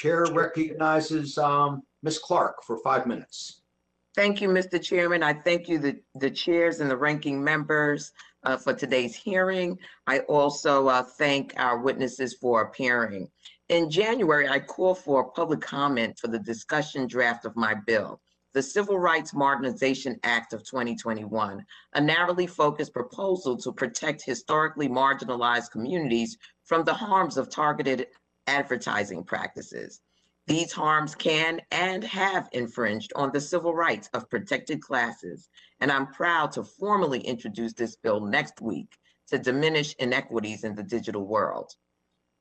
Chair recognizes Ms. Clarke for 5 minutes. Thank you, Mr. Chairman. I thank you, the chairs and the ranking members for today's hearing. I also thank our witnesses for appearing. In January, I called for public comment for the discussion draft of my bill, the Civil Rights Modernization Act of 2021, a narrowly focused proposal to protect historically marginalized communities from the harms of targeted advertising practices. These harms can and have infringed on the civil rights of protected classes, and I'm proud to formally introduce this bill next week to diminish inequities in the digital world.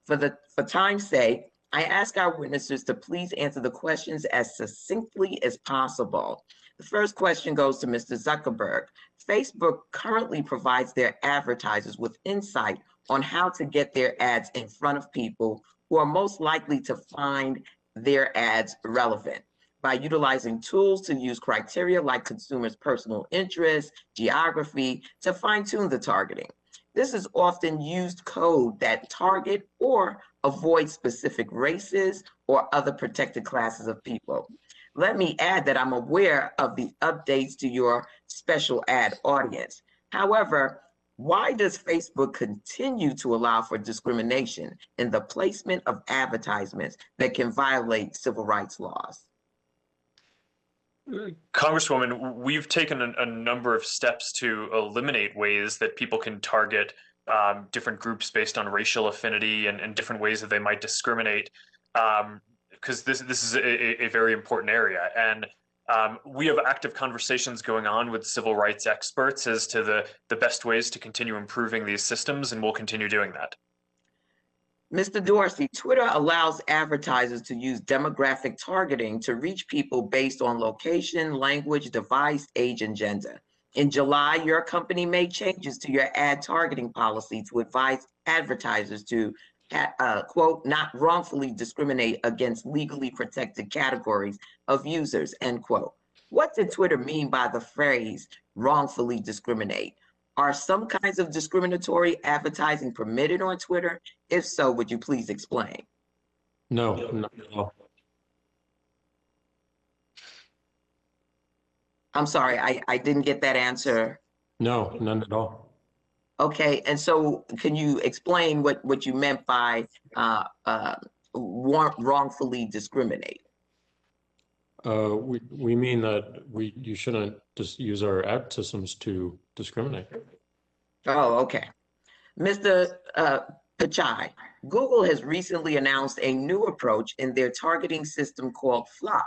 For time's sake, I ask our witnesses to please answer the questions as succinctly as possible. The first question goes to Mr. Zuckerberg. Facebook currently provides their advertisers with insight on how to get their ads in front of people who are most likely to find their ads relevant by utilizing tools to use criteria like consumers' personal interests, geography, to fine-tune the targeting. This is often used code that target or avoid specific races or other protected classes of people. Let me add that I'm aware of the updates to your special ad audience. However, why does Facebook continue to allow for discrimination in the placement of advertisements that can violate civil rights laws? Congresswoman, we've taken a number of steps to eliminate ways that people can target different groups based on racial affinity and different ways that they might discriminate, because this is a very important area. And we have active conversations going on with civil rights experts as to the best ways to continue improving these systems, and we'll continue doing that. Mr. Dorsey, Twitter allows advertisers to use demographic targeting to reach people based on location, language, device, age, and gender. In July, your company made changes to your ad targeting policy to advise advertisers to, quote, not wrongfully discriminate against legally protected categories of users, end quote. What did Twitter mean by the phrase wrongfully discriminate? Are some kinds of discriminatory advertising permitted on Twitter? If so, would you please explain? No, not at all. I'm sorry, I didn't get that answer. No, none at all. Okay, and so can you explain what you meant by wrongfully discriminate? We mean that you shouldn't just use our ad systems to discriminate. Oh, okay. Mr. Pichai, Google has recently announced a new approach in their targeting system called FLoC,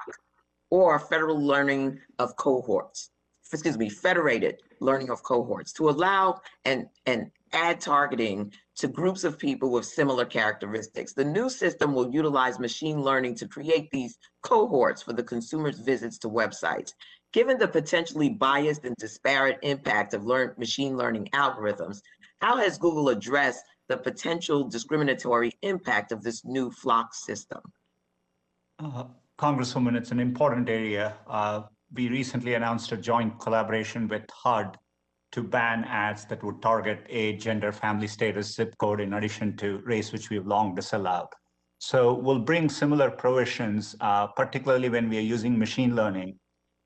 or Federal Learning of Cohorts. Excuse me, Federated Learning of Cohorts, to allow an ad targeting to groups of people with similar characteristics. The new system will utilize machine learning to create these cohorts for the consumer's visits to websites. Given the potentially biased and disparate impact of machine learning algorithms, how has Google addressed the potential discriminatory impact of this new FLoC system? Congresswoman, it's an important area. We recently announced a joint collaboration with HUD to ban ads that would target age, gender, family status, zip code, in addition to race, which we've long disallowed. So we'll bring similar provisions, particularly when we are using machine learning.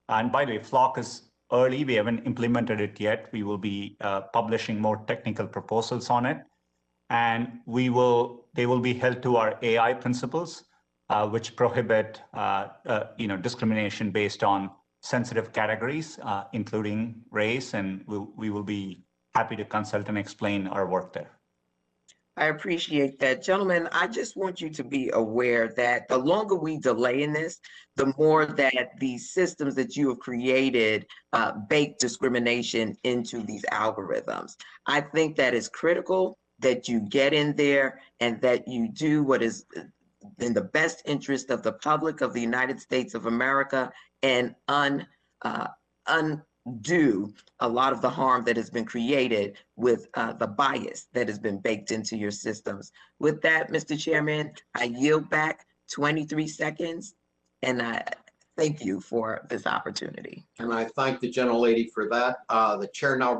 And by the way, FLoC is early. We haven't implemented it yet. We will be publishing more technical proposals on it. And they will be held to our AI principles, which prohibit discrimination based on sensitive categories, including race, and we will be happy to consult and explain our work there. I appreciate that. Gentlemen, I just want you to be aware that the longer we delay in this, the more that these systems that you have created bake discrimination into these algorithms. I think that is critical that you get in there and that you do what is in the best interest of the public of the United States of America and undo a lot of the harm that has been created with the bias that has been baked into your systems. With that, Mr. Chairman, I yield back 23 seconds, and I thank you for this opportunity. And I thank the gentlelady for that. The chair now